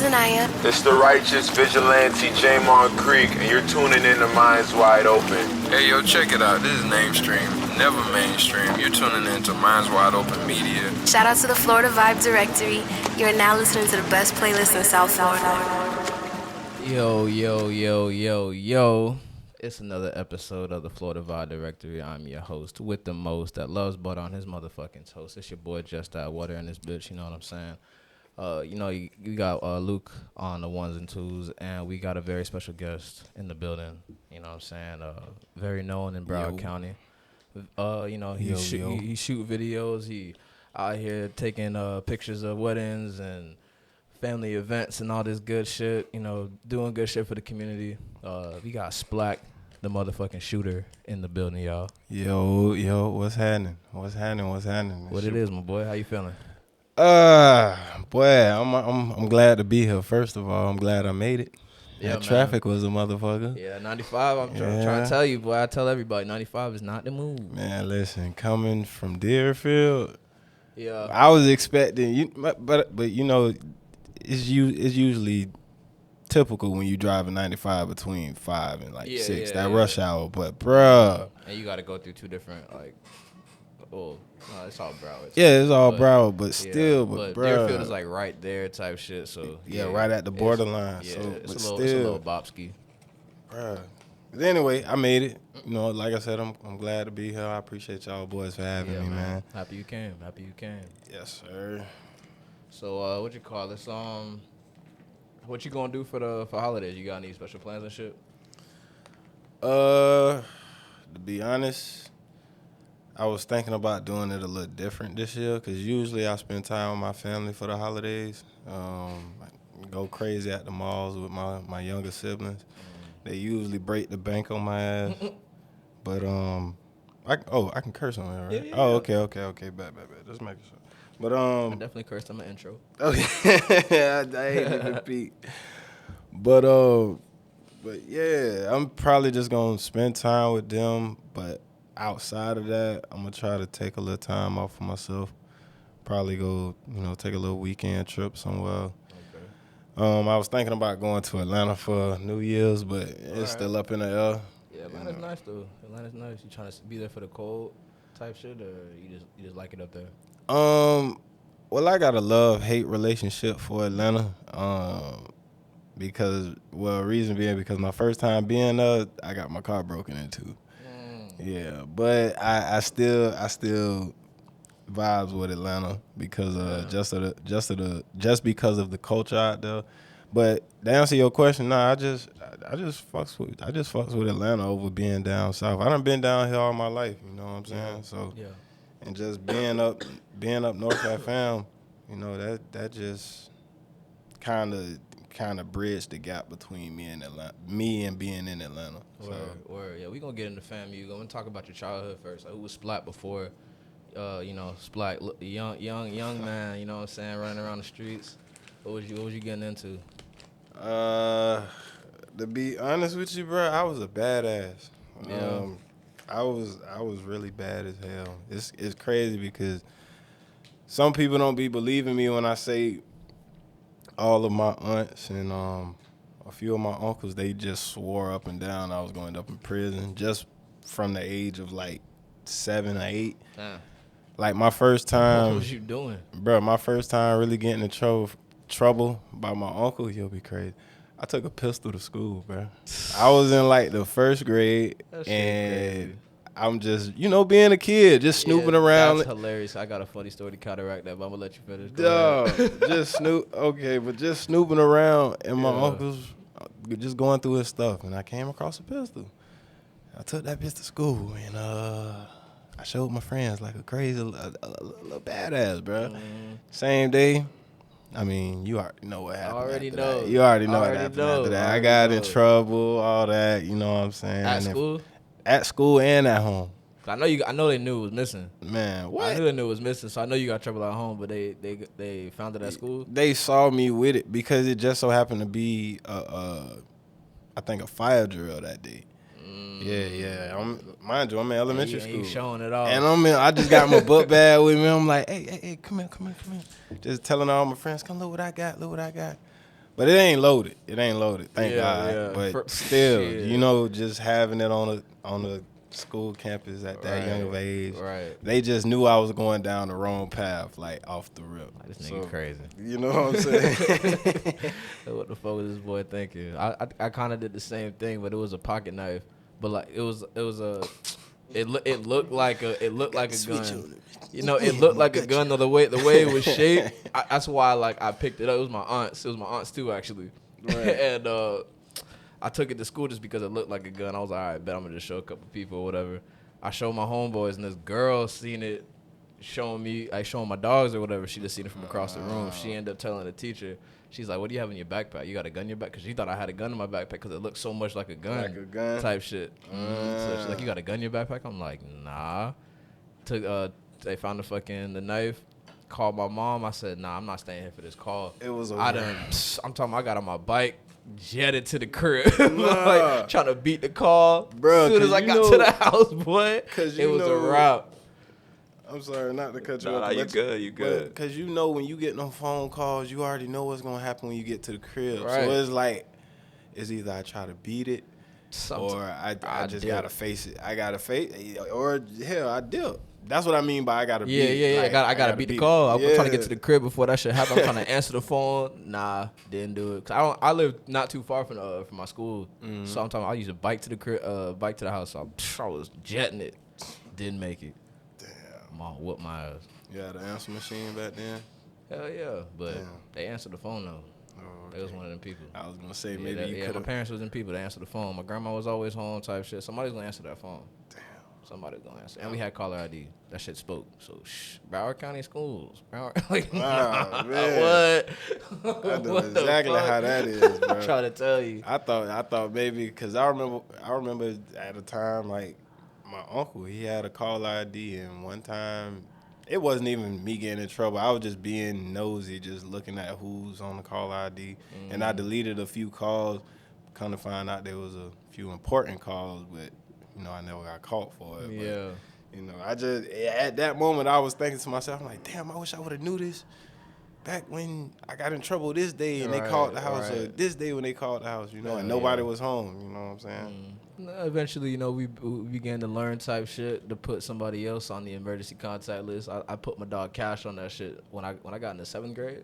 Zanaya. It's the righteous vigilante Jamon Creek, and you're tuning in to Minds Wide Open. Hey, yo, check it out. This is Namestream, never mainstream. You're tuning in to Minds Wide Open Media. Shout out to the Florida Vibe Directory. You're now listening to the best playlist in South Florida. Yo. It's another episode of the Florida Vibe Directory. I'm your host with the most that loves butter on his motherfucking toast. It's your boy Just Add Water in this bitch, you know what I'm saying? You got Luke on the ones and twos, and we got a very special guest in the building, you know what I'm saying? Very known in Broward County. He shoot videos. He out here taking pictures of weddings and family events and all this good shit, doing good shit for the community. We got Splack the motherfucking shooter in the building, y'all. Yo, what's happening? What it is, my boy? How you feeling? Boy, I'm glad to be here. First of all, I'm glad I made it. Yeah, traffic was a motherfucker. Yeah, 95. I'm trying to tell you, boy. I tell everybody, 95 is not the move. Man, listen, coming from Deerfield, yeah, I was expecting but it's usually typical when you drive a 95 between 5 and 6, that rush hour. But bruh, and you got to go through two different it's all Broward. Yeah, it's all Broward, but still, but bruh, Deerfield is like right there type shit. So right at the borderline. It's a little bopski. Bruh. But anyway, I made it. Like I said, I'm glad to be here. I appreciate y'all boys for having me, man. Happy you came. Yes, sir. So what you call this? What you gonna do for holidays? You got any special plans and shit? To be honest, I was thinking about doing it a little different this year, because usually I spend time with my family for the holidays. I go crazy at the malls with my younger siblings. They usually break the bank on my ass. But I can curse on there, right? Yeah. Oh, okay, bet. Just making sure. But I definitely cursed on my intro. I ain't even peep. But yeah, I'm probably just gonna spend time with them. But outside of that, I'm gonna try to take a little time off for myself. Probably go, take a little weekend trip somewhere. Okay. I was thinking about going to Atlanta for New Year's, but it's still up in the air. Yeah, Atlanta's nice though. Atlanta's nice. You trying to be there for the cold type shit, or you just like it up there? Well, I got a love-hate relationship for Atlanta. Reason being because my first time being there, I got my car broken into. Yeah, but I still vibes with Atlanta because just because of the culture out there. But to answer your question, I just fucks with Atlanta over being down south. I done been down here all my life, you know what I'm saying? So yeah. And just being up north at fam, that just kind of bridged the gap between me and being in Atlanta. Word. Yeah, we gonna get into family. We're gonna talk about your childhood first. Like, who was Splack before? Splack, young man. You know what I'm saying? Running around the streets. What was you getting into? To be honest with you, bro, I was a badass. Yeah. I was really bad as hell. It's crazy because some people don't be believing me when I say all of my aunts and a few of my uncles, they just swore up and down I was going to end up in prison just from the age of like 7 or 8. Like my first time. What was you doing? Bro, my first time really getting in trouble by my uncle, he'll be crazy. I took a pistol to school, bro. I was in like the first grade, and I'm just, being a kid, just snooping around. That's hilarious. I got a funny story to counteract that, but I'm gonna let you finish. just snooping around, and my uncle's just going through his stuff, and I came across a pistol. I took that bitch to school, and I showed my friends like a crazy little badass, bro. Same day. I mean, you already know what happened. You already know what happened after that. I got in trouble, all that. You know what I'm saying? At school? At school and at home. I know they knew it was missing. Man, what? I knew they knew it was missing, so I know you got trouble at home, but they found it at school? They saw me with it because it just so happened to be, I think, a fire drill that day. Yeah. Mind you, I'm in elementary school. You showing it off. And I just got my book bag with me. I'm like, hey, come here. Just telling all my friends, come look what I got. But it ain't loaded. It ain't loaded. Thank God. Yeah. But still, shit. you know, just having it on a school campus at that young of age. Right. They just knew I was going down the wrong path, like off the rip. Like, this nigga crazy. You know what I'm saying? What the fuck was this boy thinking? I kind of did the same thing, but it was a pocket knife. But like it looked like a gun. You know, it looked like a gun. Though the way it was shaped, that's why like I picked it up. It was my aunt's. It was my aunt's too, actually. Right. And I took it to school just because it looked like a gun. I was like, all right, bet I'm gonna just show a couple people or whatever. I showed my homeboys, and this girl seen it, showing my dogs or whatever. She just seen it from across the room. She ended up telling the teacher. She's like, what do you have in your backpack? You got a gun in your back? Because she thought I had a gun in my backpack because it looked so much like a gun. Like a gun? Type shit. So she's like, you got a gun in your backpack? I'm like, nah. They found the knife. Called my mom. I said, nah, I'm not staying here for this call. It was I'm talking, I got on my bike, jetted to the crib. Like, trying to beat the call. Bro, as soon as I got to the house, boy, it was a wrap. I'm sorry not to cut you Nah, off. you good, you good. Because you know when you get no phone calls, you already know what's going to happen when you get to the crib. Right. So it's like, it's either I try to beat it or I just got to face it. I got to face it. Or, hell, I dip. That's what I mean by I got to beat it. Yeah. Like, I gotta beat the call. I'm trying to get to the crib before that shit happened. I'm trying to answer the phone. Nah, didn't do it. Cause I live not too far from my school. So I'm talking. I used a bike to the crib, bike to the house. So I was jetting it. Didn't make it. Damn. Mom whooped my ass. You had an answer machine back then? Hell yeah, but Damn. they answered the phone though. Oh, They was one of them people. I was going to say maybe you My could have. parents was them people. They answered the phone. My grandma was always home type shit. Somebody's gonna answer that phone. Damn. Somebody's gonna answer. And we had caller ID. That shit spoke. So, Broward County Schools. Like, Wow, man. What? I know What the exactly fuck? how that is, bro. I'm trying to tell you. I thought maybe because I remember at a time like my uncle, he had a call ID, and one time it wasn't even me getting in trouble. I was just being nosy, just looking at who's on the call ID, and I deleted a few calls. Kind of find out there was a few important calls, but I never got caught for it. Yeah. But, I just at that moment I was thinking to myself, I'm like, damn, I wish I would have knew this back when I got in trouble this day and they called the house, or this day when they called the house, and nobody was home. You know what I'm saying? Eventually, we began to learn type shit to put somebody else on the emergency contact list. I put my dog Cash on that shit when I got into 7th grade.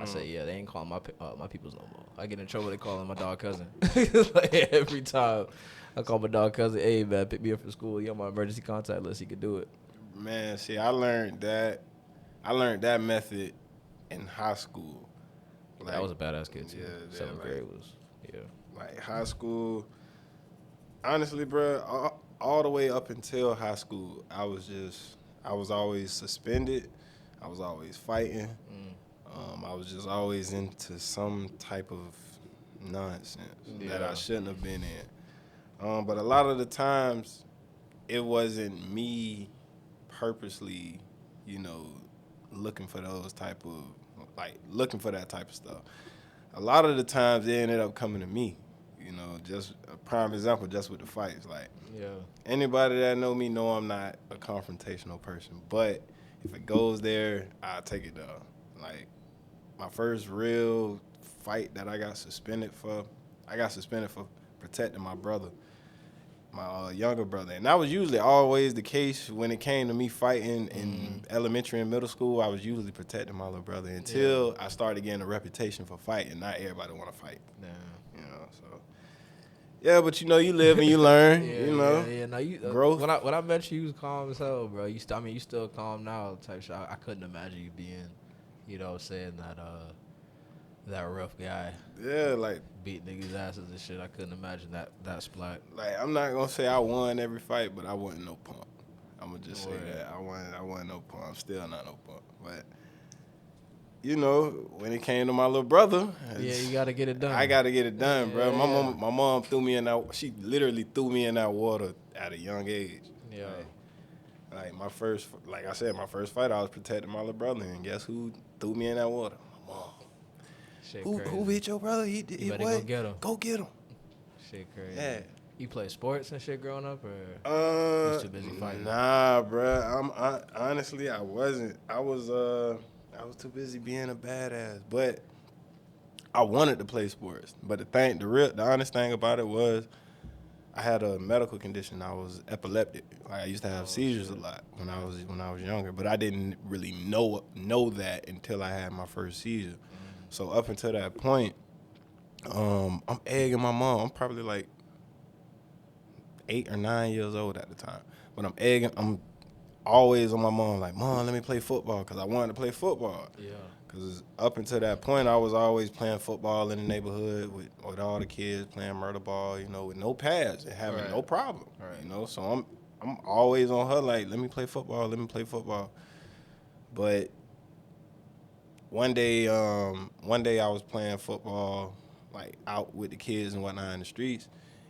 I said, yeah, they ain't calling my peoples no more. I get in trouble, they calling my dog cousin. Like, every time I call my dog cousin, hey man, pick me up from school. You on my emergency contact list? He could do it. Man, see, I learned that method in high school. Like, I was a badass kid too. Yeah, 7th grade was like high school. Honestly, bro, all the way up until high school, I was always suspended. I was always fighting. I was just always into some type of nonsense that I shouldn't have been in. But a lot of the times, it wasn't me purposely, looking for those type of, looking for that type of stuff. A lot of the times, it ended up coming to me. Just a prime example, just with the fights. Anybody that know me know I'm not a confrontational person. But if it goes there, I'll take it down. My first real fight that I got suspended for protecting my brother, my younger brother. And that was usually always the case when it came to me fighting in elementary and middle school. I was usually protecting my little brother until I started getting a reputation for fighting. Not everybody want to fight. So. Yeah, but you live and you learn. Yeah. Now growth. When I met you was calm as hell, bro. You still calm now type shit. I couldn't imagine you being, saying that rough guy. Yeah, beat niggas' asses and shit. I couldn't imagine that Splack. I'm not gonna say I won every fight, but I wasn't no punk. I'm gonna just say that I wasn't no punk. I'm still not no punk. But when it came to my little brother, you gotta get it done. I gotta get it done, bro. Yeah. My mom threw me in that. She literally threw me in that water at a young age. Yeah. Like I said, my first fight, I was protecting my little brother, and guess who threw me in that water? My mom. Shit Who crazy. hit your brother? He You better what? go get him. Go get him. Shit crazy. Yeah. You play sports and shit growing up, or you was too busy fighting? Nah, bro. Honestly, I wasn't. I was too busy being a badass. But I wanted to play sports, but the honest thing about it was, I had a medical condition. I was epileptic. Like I used to have seizures a lot when I was younger, but I didn't really know that until I had my first seizure. So up until that point, I'm egging my mom. I'm probably like 8 or 9 years old at the time, but I'm always on my mom like, Mom, let me play football, because I wanted to play football. Yeah. Because up until that point, I was always playing football in the neighborhood with all the kids playing murder ball, with no pads and having no problem, So I'm always on her like, let me play football. But one day I was playing football like out with the kids and whatnot in the streets,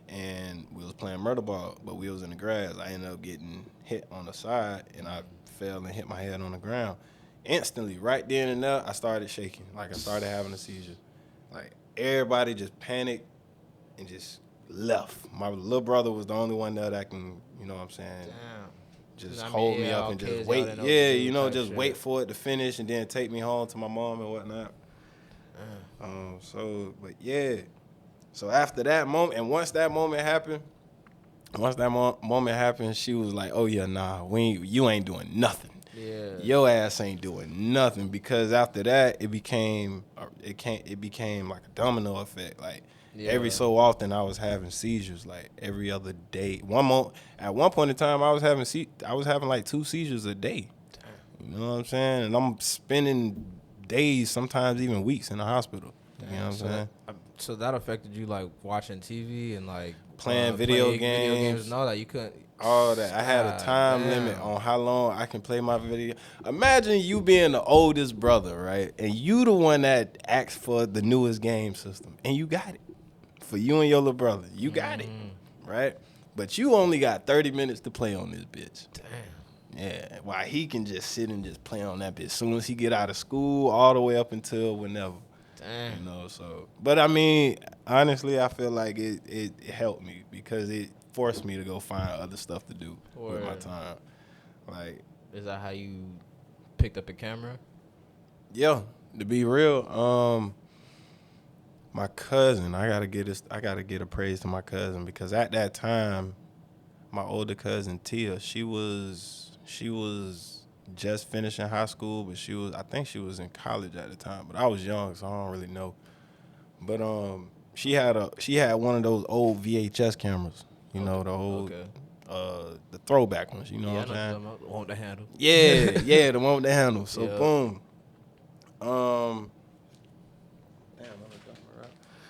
and we was playing murder ball, but we was in the grass. I ended up getting hit on the side, and I fell and hit my head on the ground. Instantly, right then and there, I started shaking. Like, I started having a seizure. Like, everybody just panicked and just left. My little brother was the only one there that can, you know what I'm saying, just hold me up and just wait. Yeah, just wait for it to finish and then take me home to my mom and whatnot. But yeah. So after that moment, and once that moment happened, she was like, "Oh yeah, nah, you ain't doing nothing. Yeah, your ass ain't doing nothing." Because after that, it became like a domino effect. Like every so often, I was having seizures. Like every other day. At one point in time, I was having like 2 seizures a day. Damn. You know what I'm saying? And I'm spending days, sometimes even weeks in the hospital. You know what I'm saying? So that affected you, like watching TV and like playing video games and all that. You couldn't. All that. I had a time limit on how long I can play my video. Imagine you being the oldest brother, right? And you the one that asked for the newest game system, and you got it for you and your little brother. You got it, right? But you only got 30 minutes to play on this bitch. Damn. Yeah. While he can just sit and just play on that bitch as soon as he get out of school, all the way up until whenever. Damn. So, but I mean, honestly, I feel like it helped me because it forced me to go find other stuff to do with my time. Like, is that how you picked up a camera? Yeah, to be real, my cousin, I gotta get a praise to my cousin, because at that time, my older cousin Tia, she was just finishing high school, but I think she was in college at the time, but I was young, so I don't really know. But she had one of those old VHS cameras, the old the throwback ones, you know what I'm saying? The one with the handle. Yeah, the one with the handle. So boom.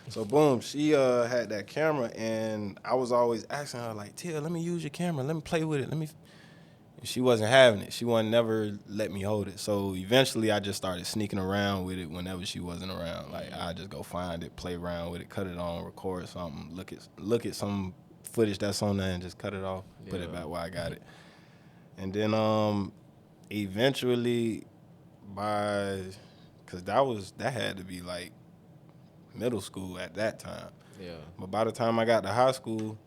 So boom, she had that camera, and I was always asking her like, Tia, let me use your camera, let me play with it, She wasn't having it. She wasn't never let me hold it. So eventually I just started sneaking around with it whenever she wasn't around. Like, I just go find it, play around with it, cut it on, record something, look at some footage that's on there and just cut it off, put it back where I got it. And then eventually cause that had to be like middle school at that time. Yeah. But by the time I got to high school,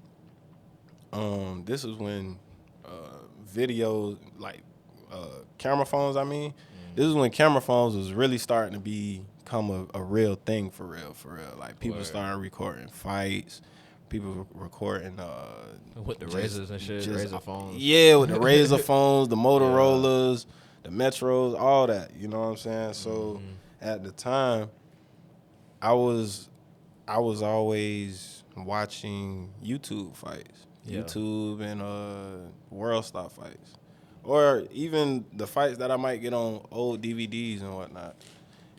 this is when videos, like camera phones, this is when camera phones was really starting to become a real thing for real. Like, people started recording fights, people recording with the razors and shit, razor phones. Yeah, with the razor phones, the Motorola's, the Metros, all that, you know what I'm saying? So at the time, I was always watching YouTube fights. YouTube and World Star fights, or even the fights that I might get on old DVDs and whatnot.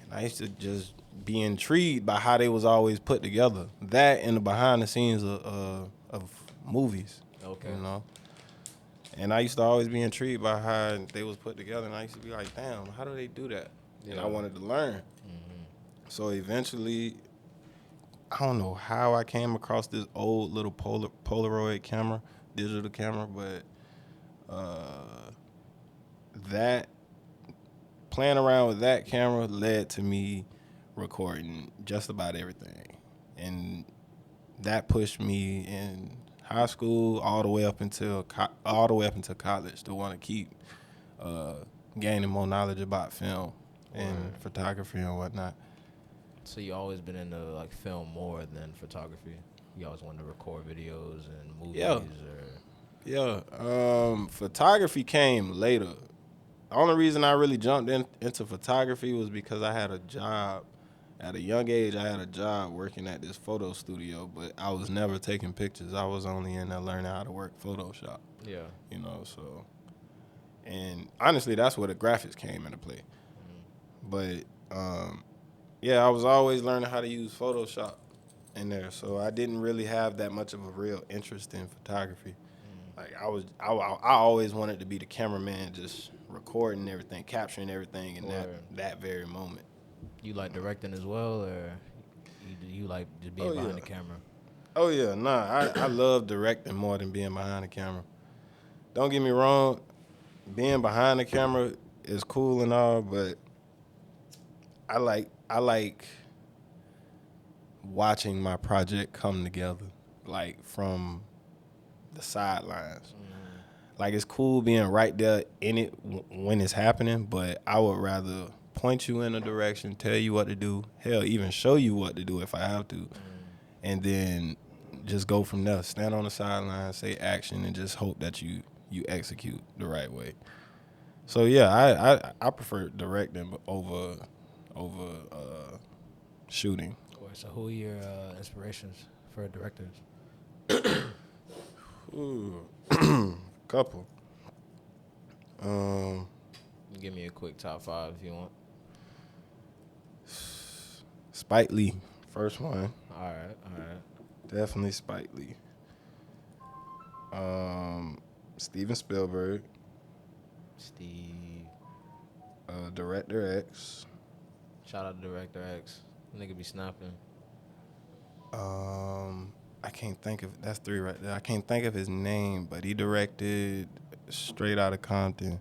And I used to just be intrigued by how they was always put together. That and the behind the scenes of movies. Okay. And I used to always be intrigued by how they was put together, and I used to be like, damn, how do they do that? And I wanted to learn. So eventually, I don't know how I came across this old little Polaroid camera, digital camera, but that playing around with that camera led to me recording just about everything, and that pushed me in high school all the way up until college to want to keep gaining more knowledge about film and photography and whatnot. So you always been into like film more than photography. You always wanted to record videos and movies, Yeah. or Yeah. Photography came later. The only reason I really jumped into photography was because I had a job. At a young age, I had a job working at this photo studio, but I was never taking pictures. I was only in there learning how to work Photoshop. yeah. You know, so. And honestly, that's where the graphics came into play. But, yeah, I was always learning how to use Photoshop in there, so I didn't really have that much of a real interest in photography. Like I always wanted to be the cameraman, just recording everything, capturing everything in Word. that very moment. You like directing as well, or you like just being Oh, behind yeah. the camera? Oh yeah, nah, I love directing more than being behind the camera. Don't get me wrong, being behind the camera is cool and all, but I like watching my project come together, like from the sidelines. Like it's cool being right there in it when it's happening, but I would rather point you in a direction, tell you what to do, hell, even show you what to do if I have to, and then just go from there. Stand on the sideline, say action, and just hope that you execute the right way. So yeah, I prefer directing over shooting. So who are your inspirations for directors? Ooh, couple. Give me a quick top 5 if you want. Spike Lee, first one. All right. Definitely Spike Lee. Steven Spielberg, Steve. Director X. Shout out to Director X. Nigga be snapping. I can't think of, that's 3 right there. I can't think of his name, but he directed Straight Outta Compton.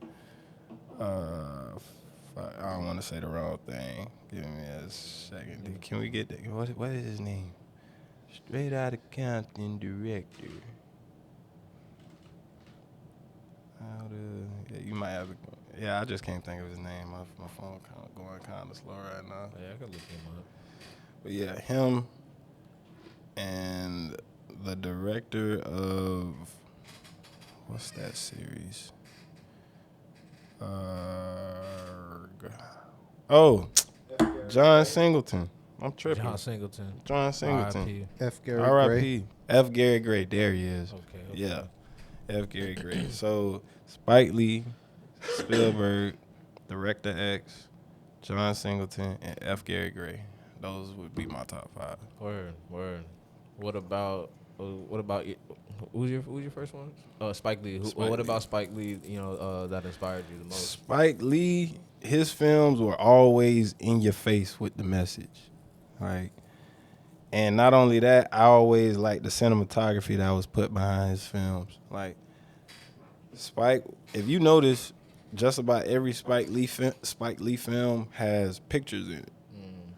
I don't want to say the wrong thing. Give me a second. Can we get that? What is his name? Straight Outta Compton director. Yeah, you might have. Yeah, I just can't think of his name. My phone going kind of slow right now. Yeah, I could look him up. But yeah, him and the director of what's that series? John Singleton. I'm tripping. John Singleton. John Singleton. R.I.P. F. Gary Gray. R.I.P. F. Gary Gray. There he is. Okay. Yeah, F. Gary Gray. So Spike Lee, Spielberg, Director X, John Singleton, and F. Gary Gray. Those would be my top 5. Word. What about who's your first one? Spike Lee. Spike What Lee. about Spike Lee? That inspired you the most. Spike Lee, his films were always in your face with the message, right? And not only that, I always liked the cinematography that was put behind his films. Like Spike, if you notice, just about every Spike Lee film has pictures in it.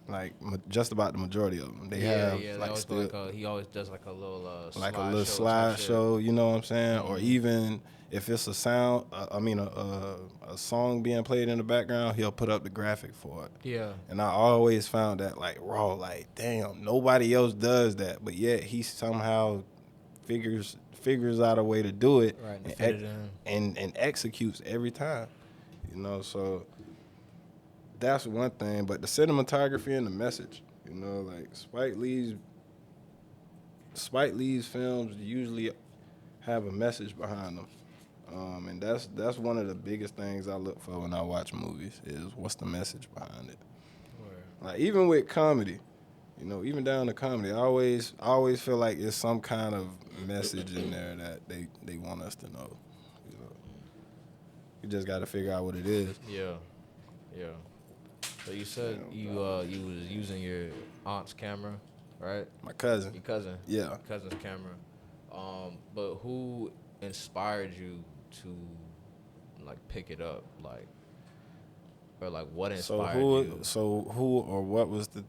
Like just about the majority of them, they have They like always still, he always does like a little slideshow, you know what I'm saying? Or even if it's a song being played in the background, he'll put up the graphic for it. Yeah. And I always found that like raw, like damn, nobody else does that, but yet he somehow figures out a way to do it, Right, to fit it in. and executes every time. You know, so that's one thing. But the cinematography and the message, you know, like Spike Lee's films usually have a message behind them. And that's one of the biggest things I look for when I watch movies is what's the message behind it. Like even with comedy, you know, even down to comedy, I always feel like there's some kind of message in there that they want us to know. You know, you just got to figure out what it is. Yeah. So you said you was using your aunt's camera, right? My cousin. Your cousin. Yeah. Your cousin's camera. But who inspired you to like pick it up, like, or like what inspired you? So who or what was the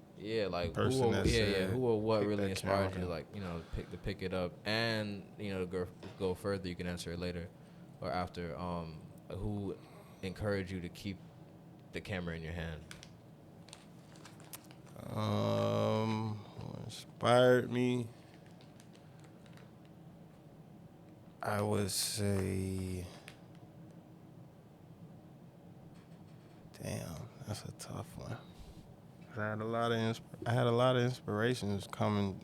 person who, that yeah, said, who or what pick really that inspired camera you, like, to pick it up, and to go further, you can answer it later or after. Who encouraged you to keep the camera in your hand? Who inspired me? I would say, damn, that's a tough one. I had a lot of inspirations coming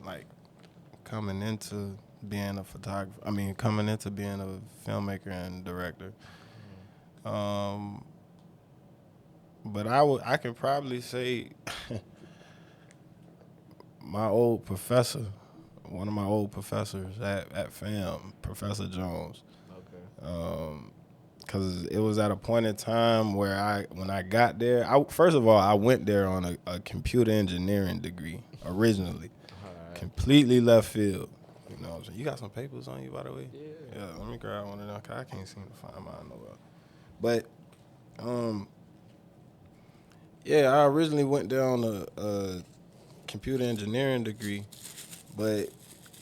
into being a photographer. I mean, coming into being a filmmaker and director. But I could probably say my old professor, one of my old professors at FAM, Professor Jones. Okay. Because it was at a point in time where when I got there, first of all, I went there on a computer engineering degree originally. Alright. Completely left field. You know what I'm saying? You got some papers on you, by the way? Yeah. Yeah, let me grab one of them, because I can't seem to find mine nowhere. But, yeah, I originally went there on a computer engineering degree, but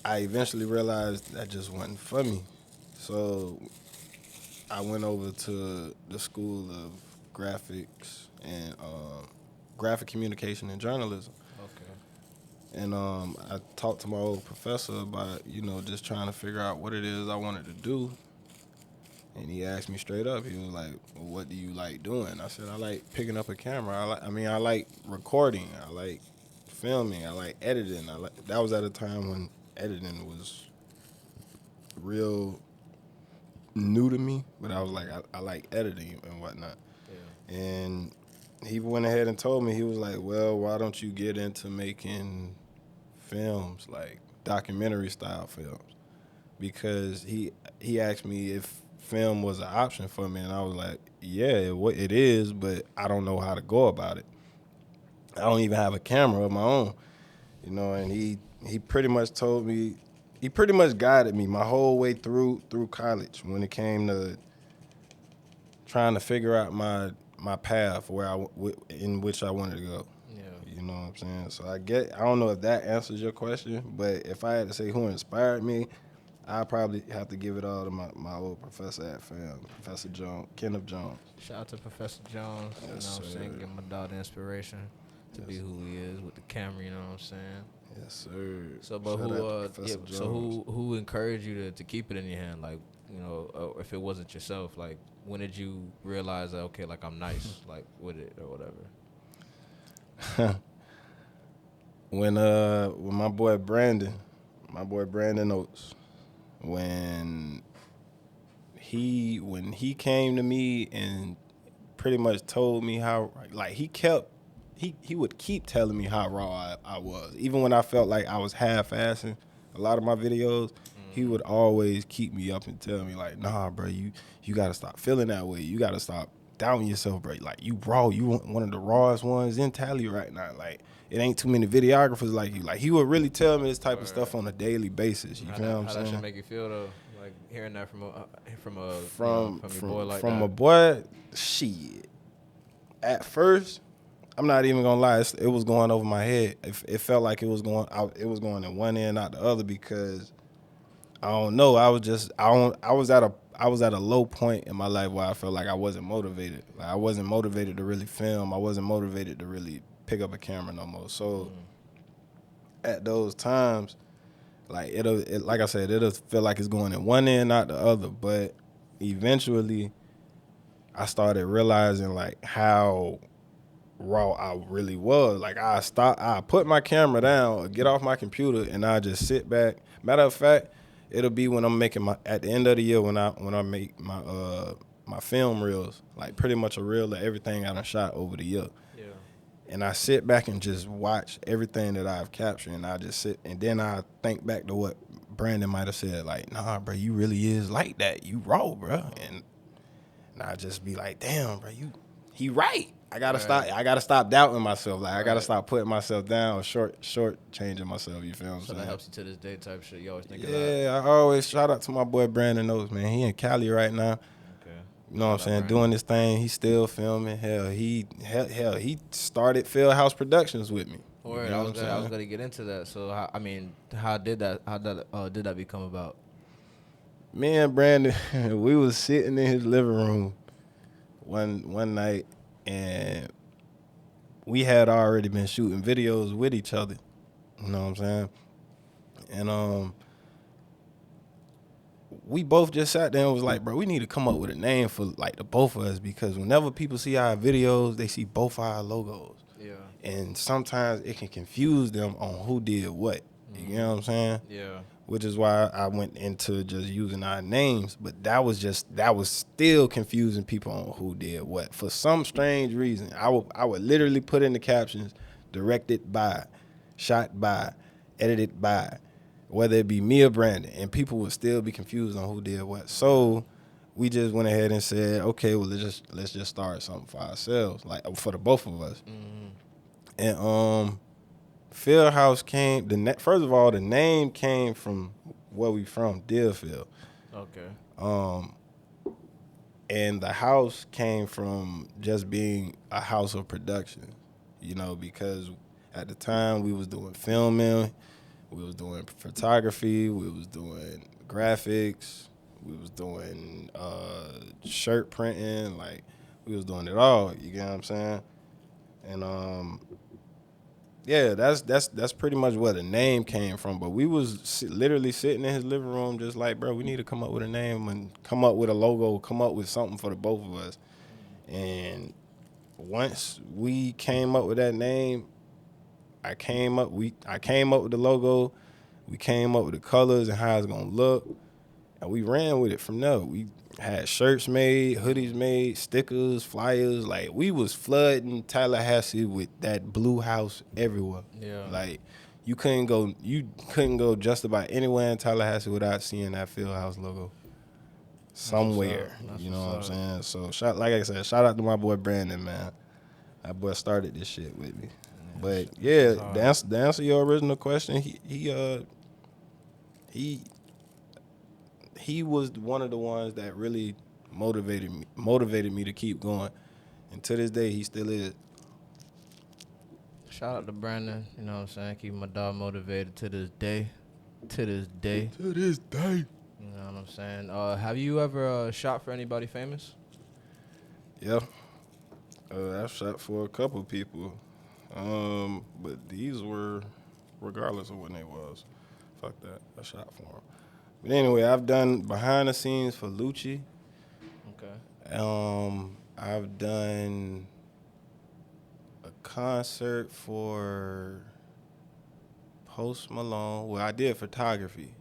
I eventually realized that just wasn't for me. So I went over to the School of Graphics and Graphic Communication and Journalism. Okay. And I talked to my old professor about, just trying to figure out what it is I wanted to do. And he asked me straight up, he was like, well, what do you like doing? I said, I like picking up a camera. I like recording. I like filming. I like editing. That was at a time when editing was real new to me, but I was like, I like editing and whatnot. Yeah. And he went ahead and told me, he was like, well, why don't you get into making films, like documentary style films? Because he asked me if film was an option for me, and I was like, yeah, it is, but I don't know how to go about it. I don't even have a camera of my own, and he pretty much told me, he pretty much guided me my whole way through college when it came to trying to figure out my path in which I wanted to go. Yeah. You know what I'm saying? So I don't know if that answers your question, but if I had to say who inspired me, I probably have to give it all to my old professor at FAM, Professor Jones, Kenneth Jones. Shout out to Professor Jones. Yes, You know what I'm sir. saying? Give my dog the inspiration to be who he is with the camera. You know what I'm saying? Yes, sir. So, but Shout out to Professor Jones. so who encouraged you to keep it in your hand? Like, if it wasn't yourself, like, when did you realize that, okay, like, I'm nice, like, with it or whatever? When my boy Brandon Oates, when he came to me and pretty much told me how, like, he would keep telling me how raw I was. Even when I felt like I was half-assing a lot of my videos, he would always keep me up and tell me, like, nah, bro, you got to stop feeling that way. You got to stop doubting yourself, bro. Like, you raw. You one of the rawest ones in Tally right now. Like, it ain't too many videographers like you. Like, he would really tell me this type of stuff on a daily basis. You feel what I'm saying? How that should make you feel, though? Like, hearing that from your boy like from that. a boy, shit. At first, I'm not even gonna lie, it was going over my head. It felt like it was going in one end, not the other, because I don't know. I was at a low point in my life where I felt like I wasn't motivated. Like, I wasn't motivated to really film. I wasn't motivated to really pick up a camera no more. So at those times, like like I said, it'll feel like it's going in one end, not the other. But eventually, I started realizing, like, how raw I really was. Like, I put my camera down, get off my computer, and I just sit back. Matter of fact, it'll be when I'm making at the end of the year when I make my film reels, like pretty much a reel of everything I done shot over the year. Yeah. And I sit back and just watch everything that I've captured, and I just sit, and then I think back to what Brandon might have said, like, nah, bro, you really is like that. You raw, bro. And I just be like, damn, bro, he right. I gotta stop doubting myself. Like, I gotta stop putting myself down or short changing myself. You feel what I'm So saying? that helps you to this day type shit. You always think of that. Yeah, I always shout out to my boy Brandon Oates, man. He in Cali right now. Okay. You know what I'm saying? Doing this thing. He still filming. Hell, he started Field House Productions with me. Word, You know I what was I'm saying? gonna get into that. So how did that become about? Me and Brandon, we was sitting in his living room one night, and we had already been shooting videos with each other. You know what I'm saying? And we both just sat there and was like, bro, we need to come up with a name for like the both of us, because whenever people see our videos, they see both our logos. Yeah. And sometimes it can confuse them on who did what. You know what I'm saying? Yeah. Which is why I went into just using our names. But that was still confusing people on who did what. For some strange reason, I would literally put in the captions, directed by, shot by, edited by, whether it be me or Brandon, and people would still be confused on who did what. So we just went ahead and said, okay, well let's just start something for ourselves, like for the both of us. And Fieldhouse came. First of all, the name came from where we from, Deerfield. Okay. And the house came from just being a house of production, because at the time we was doing filming, we was doing photography, we was doing graphics, we was doing shirt printing, like we was doing it all. You get what I'm saying? And yeah, that's pretty much where the name came from. But we was literally sitting in his living room just like, bro, we need to come up with a name and come up with a logo, come up with something for the both of us. And once we came up with that name, I came up with the logo, we came up with the colors and how it's gonna look, and we ran with it from there. We had shirts made, hoodies made, stickers, flyers. Like, we was flooding Tallahassee with that blue house everywhere. Yeah. Like, you couldn't go just about anywhere in Tallahassee without seeing that Fieldhouse logo somewhere. You know what I'm saying? So, like I said, shout out to my boy Brandon, man. That boy started this shit with me. But yeah, to answer your original question, he was one of the ones that really motivated me to keep going. And to this day, he still is. Shout out to Brandon, you know what I'm saying? Keep my dog motivated to this day. To this day. To this day. You know what I'm saying? Have you ever shot for anybody famous? Yeah. I've shot for a couple people. But these were, regardless of when they was, fuck that, I shot for them. But anyway, I've done behind the scenes for Lucci. Okay. I've done a concert for Post Malone. Well, I did photography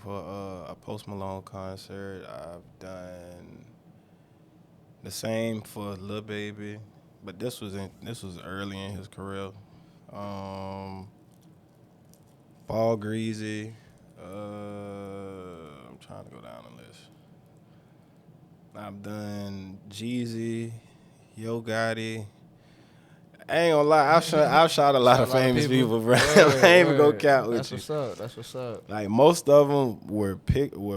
for a Post Malone concert. I've done the same for Lil Baby, but this was early in his career. Ball Greasy. I'm trying to go down the list. I've done Jeezy, Yo Gotti. I ain't gonna lie, I've shot a lot of famous people, bro. I ain't even gonna count with you. That's what's up. Like, most of them were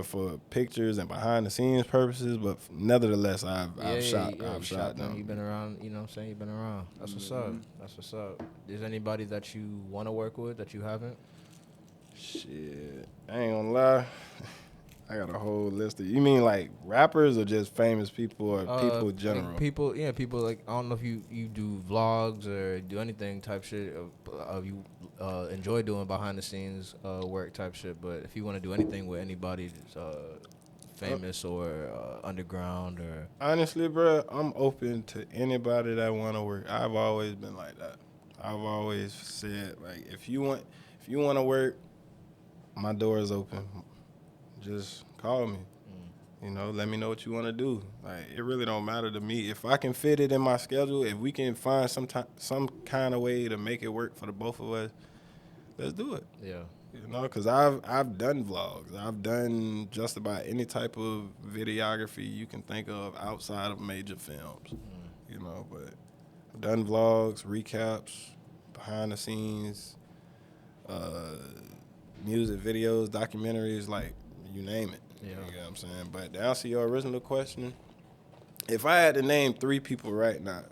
for pictures and behind the scenes purposes, but nevertheless, I've shot them. You've been around, you know what I'm saying? You've been around. That's what's up. That's what's up. Is anybody that you want to work with that you haven't? Shit, I ain't gonna lie. I got a whole list of. You mean like rappers or just famous people or people in general? People like, I don't know if you do vlogs or do anything type shit of you enjoy doing behind the scenes work type shit, but if you want to do anything with anybody famous or underground or. Honestly, bro, I'm open to anybody that want to work. I've always been like that. I've always said, like, if you want to work, my door is open. Just call me. Let me know what you want to do. Like, it really don't matter to me. If I can fit it in my schedule, if we can find some kind of way to make it work for the both of us, let's do it. Yeah. Because I've done vlogs. I've done just about any type of videography you can think of outside of major films. But I've done vlogs, recaps, behind the scenes, music videos, documentaries, like, you name it. Yeah. You know what I'm saying? But to answer your original question, if I had to name 3 people right now,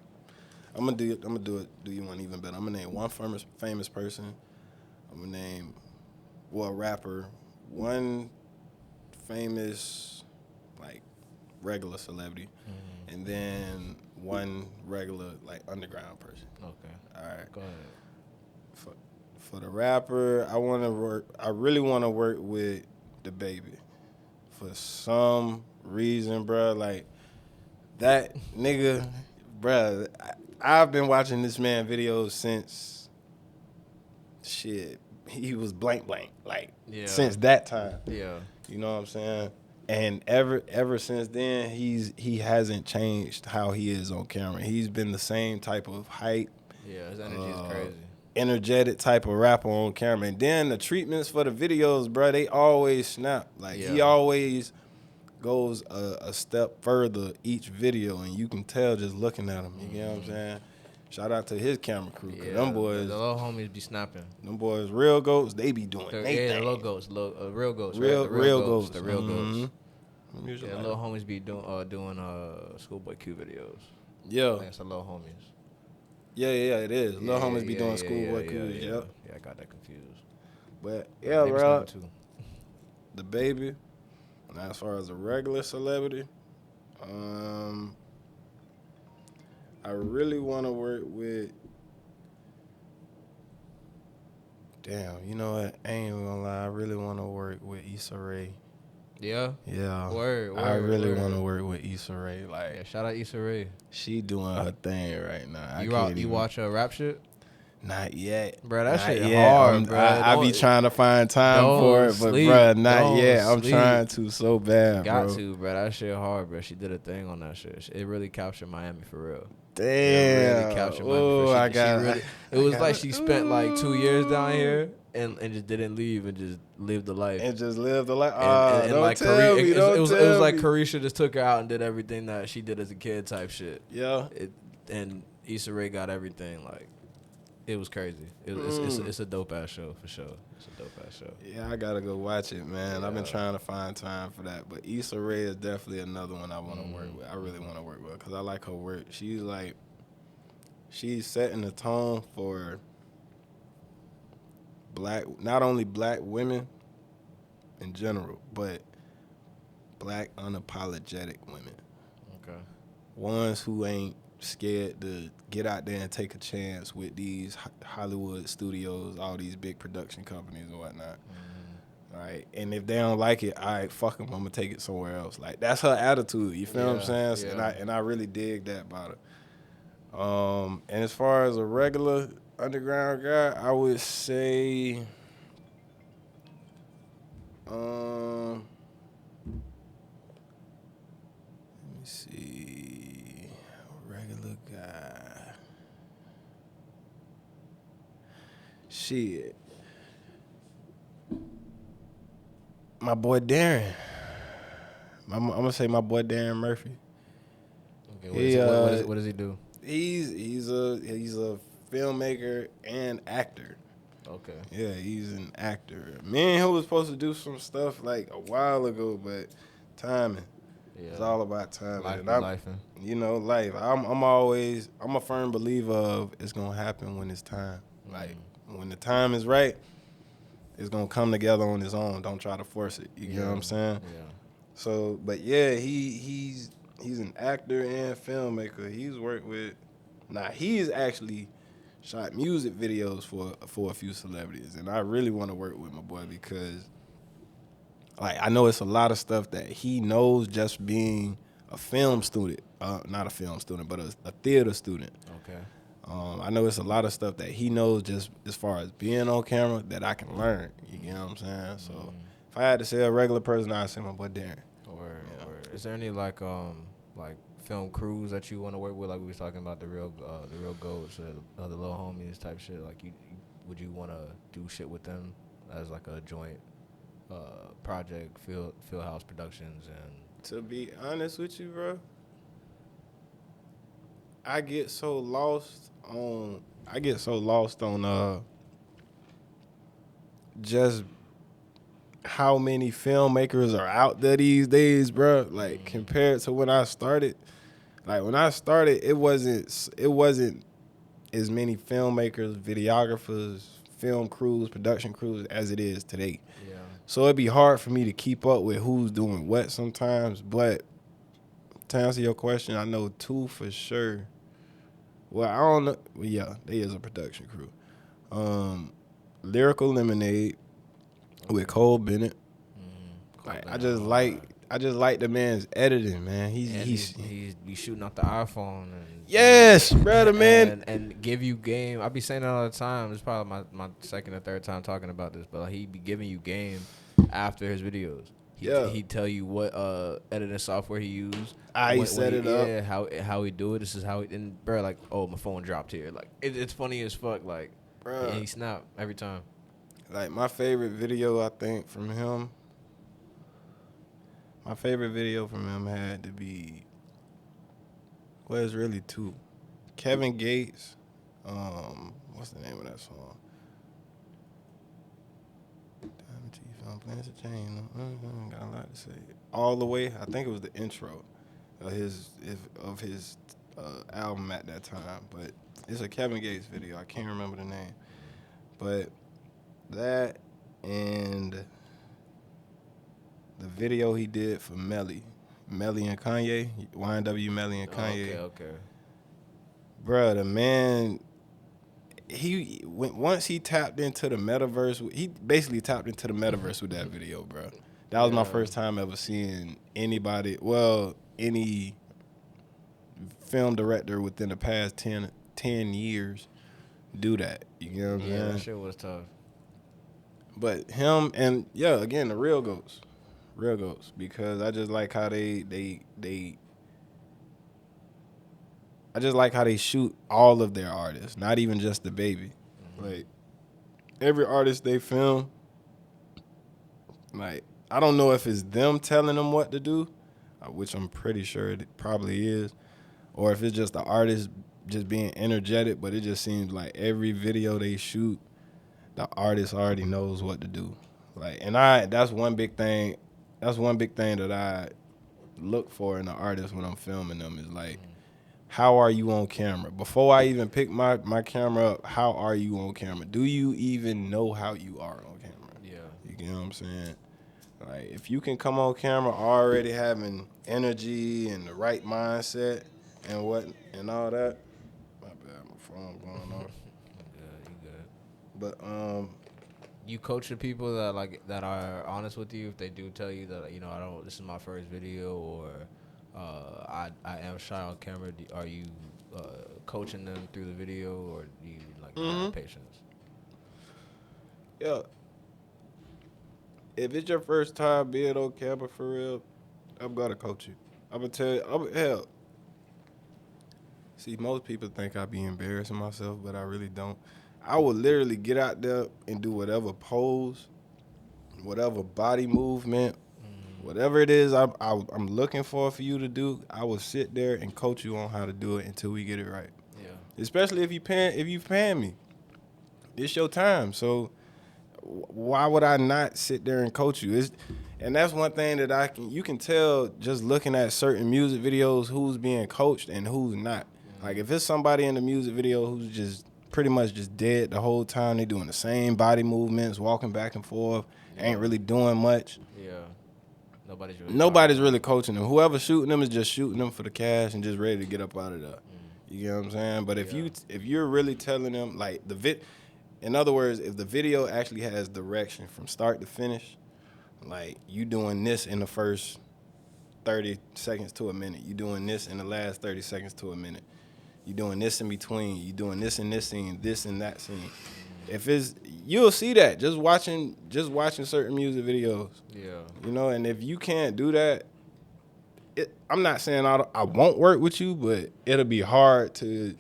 I'm gonna do it. Do you want even better? I'm gonna name one famous person. I'm gonna name a rapper, one famous, like, regular celebrity, and then one regular like underground person. Okay. All right. Go ahead. For the rapper, I really want to work with the baby. For some reason, bro, like that nigga, bro. I've been watching this man videos since shit. He was blank, like since that time. Yeah. You know what I'm saying? And ever since then, he hasn't changed how he is on camera. He's been the same type of hype. Yeah, his energy is crazy. Energetic type of rapper on camera. And then the treatments for the videos, bro, they always snap. Like he always goes a step further each video, and you can tell just looking at him. You know what I'm saying? Shout out to his camera crew. Cause them boys, the little homies be snapping. Them boys, real goats, they be doing their thing. The little goats, real goats, real, right? The real goats. The real goats. Yeah, Yeah, little homies be doing Schoolboy Q videos. Yeah. I think it's the little homies. Yeah, it is. Little homies be doing Schoolboy Q. Yep. Yeah, I got that confused. But yeah, Maybe bro. too. The baby. Now, as far as a regular celebrity, I really want to work with. Damn, you know what? I ain't even gonna lie. I really want to work with Issa Rae. Yeah. Yeah. Word. I really want to work with Issa Rae. Like, yeah, shout out Issa Rae. She doing her thing right now. You watch her rap shit? Not yet. Bro, that shit yet. hard, bro. I be trying to find time for it, but bro, not yet. I'm trying to so bad, Got bro. to, bro. That shit hard, bro. She did a thing on that shit. It really captured Miami for real. Damn. It really captured Miami for real. It was like she spent like 2 years down here and just didn't leave and just lived the life. And just lived the life. And don't like tell me, it was like me. Carisha just took her out and did everything that she did as a kid type shit. Yeah. And Issa Rae got everything like. It was crazy. It's a dope ass show for sure. It's a dope ass show. Yeah, I gotta go watch it, man. Yeah. I've been trying to find time for that, but Issa Rae is definitely another one I want to work with. I really want to work with because I like her work. She's setting the tone for not only black women in general, but black unapologetic women. Okay. Ones who ain't scared to get out there and take a chance with these Hollywood studios, all these big production companies and whatnot. All right, and if they don't like it, all right, fuck them. I'm gonna take it somewhere else. Like that's her attitude. You feel what I'm saying? Yeah. And I really dig that about her. And as far as a regular underground guy, I would say, let me see. Regular guy. Shit. My boy Darren. I'm gonna say my boy Darren Murphy. Okay, what does he do? He's a filmmaker and actor. Okay. Yeah, he's an actor. Me and him was supposed to do some stuff like a while ago, but timing. Yeah. It's all about timing. Life. You know, life. I'm a firm believer of it's gonna happen when it's time. Like when the time is right, it's gonna come together on its own. Don't try to force it. You know what I'm saying? Yeah. So, but yeah, he's an actor and filmmaker. He's worked with. He's actually shot music videos for a few celebrities, and I really want to work with my boy because, like, I know it's a lot of stuff that he knows just being a film student, not a film student, but a theater student. Okay. I know it's a lot of stuff that he knows just as far as being on camera that I can learn. You know what I'm saying? So if I had to say a regular person, I'd say my boy Darren. Or is there any like film crews that you want to work with? Like we was talking about the real goats or the little homies type shit. Like would you want to do shit with them as like a joint project, Fieldhouse Productions? And to be honest with you, bro, I get so lost on just how many filmmakers are out there these days, bro. Like compared to when I started. Like when I started, it wasn't as many filmmakers, videographers, film crews, production crews as it is today. So it'd be hard for me to keep up with who's doing what sometimes, but to answer your question, I know 2 for sure. Well, I don't know. Well, yeah, they is a production crew. Lyrical Lemonade with Cole Bennett. Like I just like the man's editing, man. He's be shooting off the iPhone and yes, brother, man. and give you game. I be saying that all the time. It's probably my second or third time talking about this, but like, he be giving you game after his videos. He'd tell you what editing software he used. He set it up. Yeah, how he do it. This is how he, and bro, like, oh, my phone dropped here. Like it's funny as fuck. Like, Bruh. he snap every time. Like my favorite video, I think from him. My favorite video from him had to be. Well, it's really 2. Kevin Gates. What's the name of that song? Diamond Teeth on Plans to Change. Got a lot to say. All the way. I think it was the intro of his album at that time, but it's a Kevin Gates video. I can't remember the name, but that and the video he did for Melly and Kanye, YNW Melly and Kanye. Okay. Bruh, the man, once he tapped into the metaverse, he basically tapped into the metaverse with that video, bro. That was my first time ever seeing anybody, any film director within the past 10 years do that. You know what I'm saying? Yeah, that shit was tough. But him and, again, the real goats, because I just like how I just like how they shoot all of their artists, not even just the baby. Like, every artist they film, like, I don't know if it's them telling them what to do, which I'm pretty sure it probably is, or if it's just the artist just being energetic, but it just seems like every video they shoot, the artist already knows what to do. Like, and that's one big thing that I look for in an artist when I'm filming them is like, how are you on camera? Before I even pick my camera up, how are you on camera? Do you even know how you are on camera? Yeah. You know what I'm saying? Like, if you can come on camera already having energy and the right mindset and all that. My bad, my phone going off. You good. But you coach the people that are honest with you if they do tell you that, I don't. This is my first video, or I am shy on camera. Are you coaching them through the video, or do you have patience? Yeah. If it's your first time being on camera for real, I'm gonna coach you. I'm gonna tell you. Hell. See, most people think I be embarrassing myself, but I really don't. I would literally get out there and do whatever pose, whatever body movement, whatever it is I'm looking for you to do. I will sit there and coach you on how to do it until we get it right. Yeah. Especially if you paying me, it's your time. So why would I not sit there and coach you? And that's one thing that you can tell just looking at certain music videos who's being coached and who's not. Like, if it's somebody in the music video who's just pretty much just dead the whole time, they doing the same body movements, walking back and forth, ain't really doing much. Yeah. Nobody's really coaching them. Whoever's shooting them is just shooting them for the cash and just ready to get up out of there. You know what I'm saying? But if you're really telling them, like, in other words, if the video actually has direction from start to finish, like, you doing this in the first 30 seconds to a minute, you doing this in the last 30 seconds to a minute, you doing this in between, you doing this in this scene, this in that scene. You'll see that just watching certain music videos. Yeah. And if you can't do that, I'm not saying I won't work with you, but it'll be hard to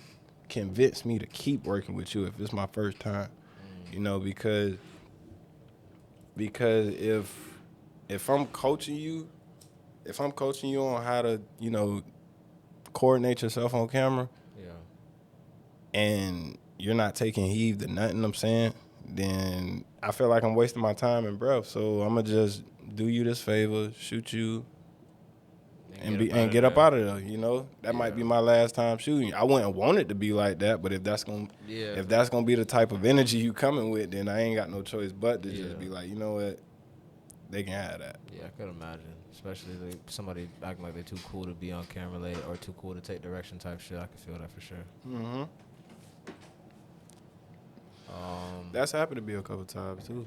convince me to keep working with you if it's my first time. Because if I'm coaching you on how to, coordinate yourself on camera, and you're not taking heed to nothing I'm saying, then I feel like I'm wasting my time and breath. So I'm gonna just do you this favor, shoot you, and get up out of there. That might be my last time shooting. I wouldn't want it to be like that, but if that's gonna be the type of energy you coming with, then I ain't got no choice but to just be like, you know what, they can have that. Yeah, I could imagine. Especially somebody acting like they're too cool to be on camera late or too cool to take direction type shit. I can feel that for sure. Mm-hmm. That's happened to me a couple times too.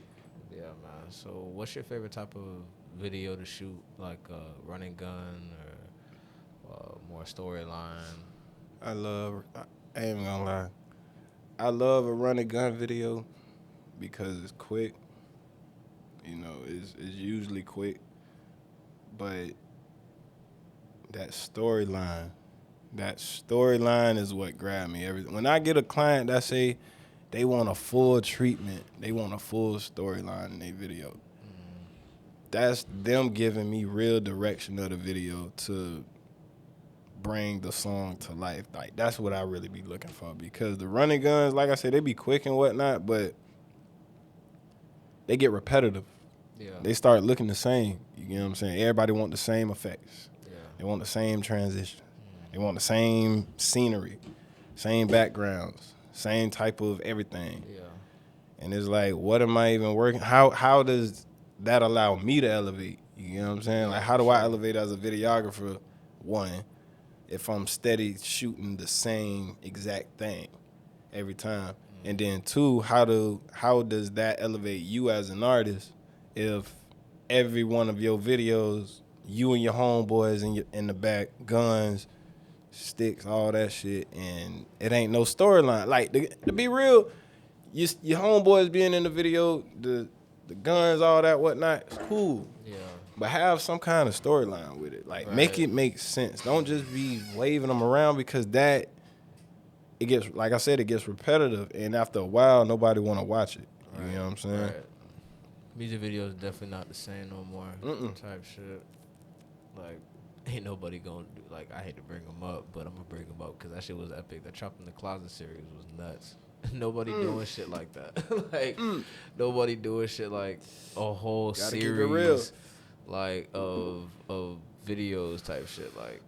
Yeah, man. So, what's your favorite type of video to shoot? Like running gun or more storyline? I ain't even gonna lie. I love a run and gun video because it's quick. You know, it's usually quick. But that storyline is what grabbed me. When I get a client that say they want a full treatment, they want a full storyline in their video. That's them giving me real direction of the video to bring the song to life. Like, that's what I really be looking for, because the running guns, like I said, they be quick and whatnot, but they get repetitive. Yeah. They start looking the same. You know what I'm saying? Everybody want the same effects. Yeah. They want the same transition. They want the same scenery, same backgrounds, same type of everything. Yeah. And it's like, what am I even working? How does that allow me to elevate? You know what I'm saying? Like, how do I elevate as a videographer, one, if I'm steady shooting the same exact thing every time? And then two, how does that elevate you as an artist if every one of your videos, you and your homeboys in the back, guns, sticks, all that shit, and it ain't no storyline? Like, to be real, your homeboys being in the video, the guns, all that whatnot, it's cool. Yeah. But have some kind of storyline with it. Like, make it make sense. Don't just be waving them around, because it gets, like I said, it gets repetitive, and after a while, nobody want to watch it. You know what I'm saying? Right. Music videos definitely not the same no more. Type shit. Like, ain't nobody gonna do, like, I hate to bring them up, but I'm gonna bring them up because that shit was epic. The Chopped in the Closet series was nuts. Nobody doing shit like that. Like, nobody doing shit like a whole Gotta keep it real. series, like, of videos type shit. Like,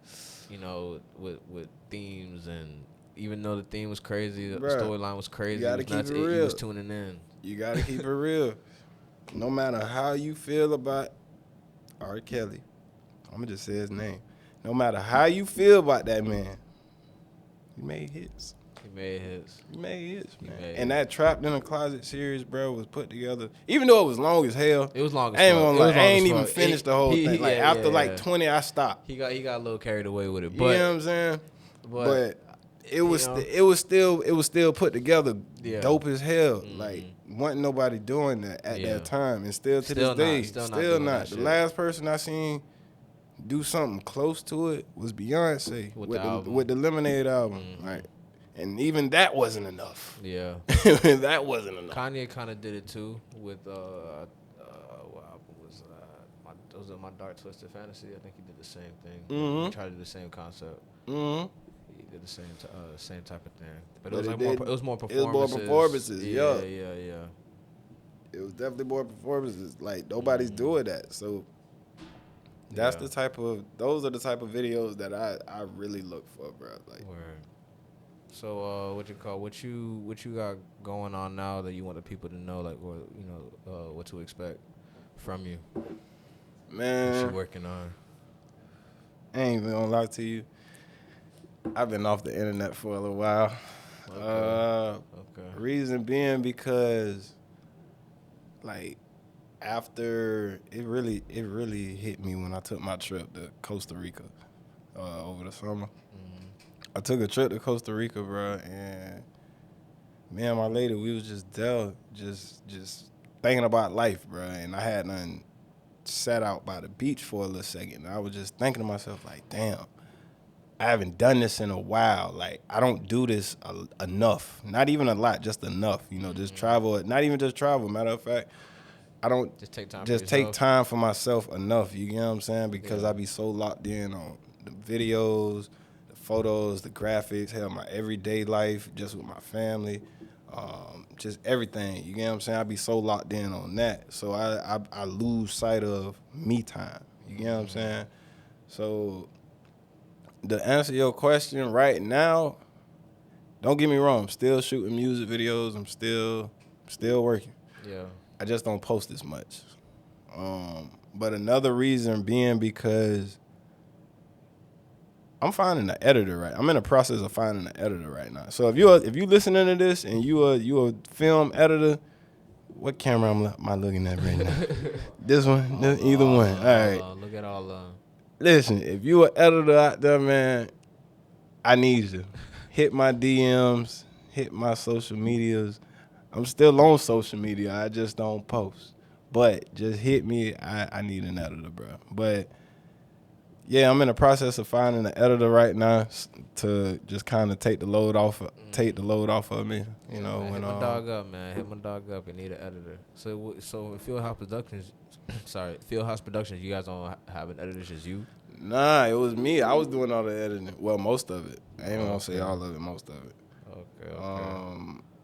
you know, with themes, and even though the theme was crazy, the storyline was crazy. You gotta it was keep nuts, it real. You was tuning in. You gotta keep it real. No matter how you feel about R. Kelly, I'm gonna just say his name. No matter how you feel about that man, he made hits. He made hits. He made hits, man. made And that Trapped in a Closet series, bro, was put together. Even though it was long as hell. It was long as I ain't fuck. gonna It was lie, I long ain't as even fuck. finished the whole thing. Like, after like 20, I stopped. He got a little carried away with it. You But, know what I'm saying? But it was you know. it was still put together dope as hell. Like, wasn't nobody doing that at that time, and still to Still this day, not. Still not still doing not. that The shit. last person I seen do something close to it was Beyonce With the album. with the Lemonade album. Like, and even that wasn't enough. Yeah. That wasn't enough. Kanye kind of did it too with what album was that? Was it My Dark Twisted Fantasy? I think he did the same thing. He tried to do the same concept. He did the same type of thing, but it was like it was more performances. It was more performances. Yeah. It was definitely more performances. Like, nobody's doing that. So those are the type of videos that I really look for, bro. Like, Word. So what you got going on now that you want the people to know, like, or you know what to expect from you? man, What you working on? I ain't even gonna lie to you. I've been off the internet for a little while. Okay. Reason being because, like, after it really hit me when I took my trip to Costa Rica over the summer. I took a trip to Costa Rica, bro, and me and my lady, we was just there, just thinking about life, bro. And I had nothing, sat out by the beach for a little second, and I was just thinking to myself, like, damn, I haven't done this in a while. Like, I don't do this enough. Not even a lot, just enough. You know, just travel. Not even just travel. Matter of fact, I don't take time for myself enough. You know what I'm saying? Because I be so locked in on the videos, the photos, the graphics, hell, my everyday life, just with my family, just everything. You know what I'm saying? I be so locked in on that. So I lose sight of me time. You know what I'm saying? So, to answer your question right now, don't get me wrong, I'm still shooting music videos. I'm still working. Yeah. I just don't post as much. But another reason being because I'm finding an editor right. I'm in the process of finding an editor right now. So if you listening to this and you a film editor, what camera am I looking at right now? This one, either one. All right. Look at all Listen, if you an editor out there, man, I need you. Hit my DMs, hit my social medias. I'm still on social media. I just don't post. But just hit me. I need an editor, bro. But yeah, I'm in the process of finding an editor right now to just kind of take the load off of me. You know, man, when hit my dog up, man. Hit my dog up. And need an editor. So Field House Productions, you guys don't have an editor, just you? Nah, it was me. I was doing all the editing. Well, most of it. I ain't gonna say all of it. Most of it. Okay.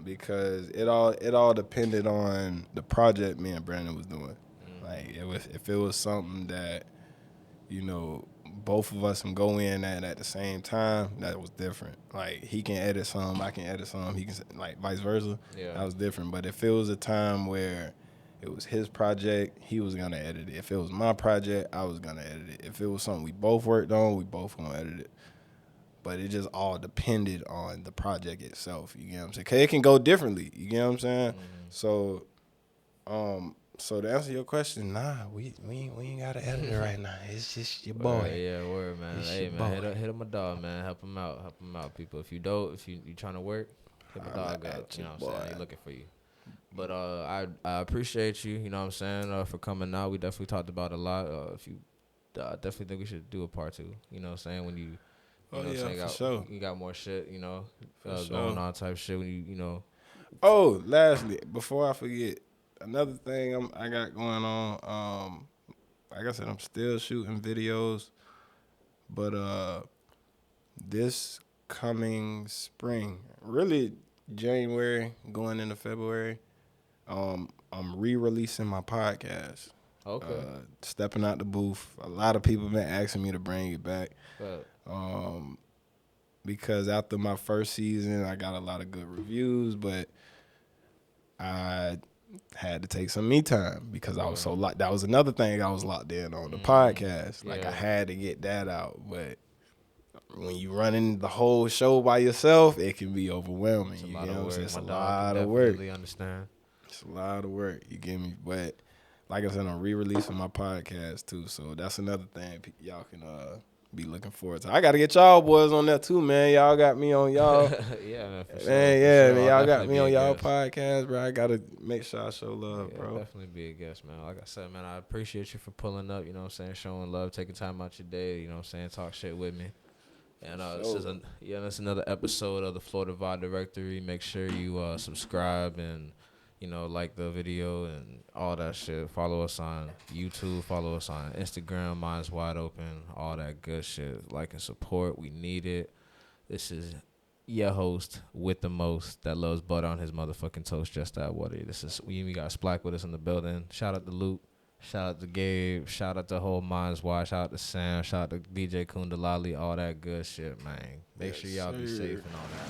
Because it all depended on the project me and Brandon was doing. Like if it was something that, you know, both of us can go in at the same time, that was different. Like he can edit some, I can edit some. He can, like, vice versa. Yeah. That was different. But if it was a time where it was his project, he was gonna edit it. If it was my project, I was gonna edit it. If it was something we both worked on, we both gonna edit it. But it just all depended on the project itself. You get what I'm saying? 'Cause it can go differently. You get what I'm saying? So to answer your question, nah, we ain't got an editor right now. It's just your boy. Yeah, word, man. It's Hey, your man, boy. hit up my dog, man. Help him out, people. If you trying to work, hit my dog up. You know what I'm saying? He looking for you. But I appreciate you. You know what I'm saying? For coming out. We definitely talked about a lot. If you definitely think we should do a part 2. You know what I'm saying? When you know what I'm saying? For sure. You got more shit, you know, sure. going on type shit when you know. Oh, lastly, before I forget, another thing I got going on. Like I said, I'm still shooting videos, but this coming spring, really January going into February, I'm re-releasing my podcast. Okay. Stepping out the booth. A lot of people been asking me to bring it back. Because after my first season, I got a lot of good reviews, but I had to take some me time because I was so locked. That was another thing I was locked in on, the podcast. Like, I had to get that out. But when you running the whole show by yourself, it can be overwhelming. It's a you lot know of what I'm work. saying? It's My a dog lot can of work. definitely understand. It's a lot of work. You get me? But like I said, I'm re-releasing my podcast too, so that's another thing y'all can be looking forward to. I got to get y'all boys on there too, man. Y'all got me on y'all. Yeah, man, for sure. Man, I'll y'all got definitely me on be a y'all guest. podcast, bro. I got to make sure I show love, Yeah, bro. definitely be a guest, man. Like I said, man, I appreciate you for pulling up, you know what I'm saying, showing love, taking time out your day, you know what I'm saying, talk shit with me. And this is another episode of the Florida Vibe Directory. Make sure you subscribe and, you know, like the video and all that shit. Follow us on YouTube, follow us on Instagram, Minds Wide Open, all that good shit. Like and support, we need it. This is your host with the most that loves butter on his motherfucking toast, just that water. We got Splack with us in the building. Shout out to Luke. Shout out to Gabe. Shout out to whole Minds Wide. Shout out to Sam. Shout out to DJ Kundalali. All that good shit, man. Make sure y'all be safe and all that.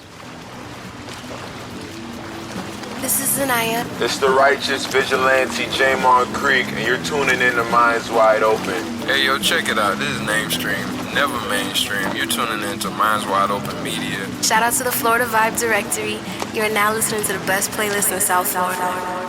This is Zanaya. It's the righteous vigilante Jamon Creek, and you're tuning in to Minds Wide Open. Hey, yo, check it out. This is Namestream, never mainstream. You're tuning in to Minds Wide Open Media. Shout out to the Florida Vibe Directory. You're now listening to the best playlist in South Florida.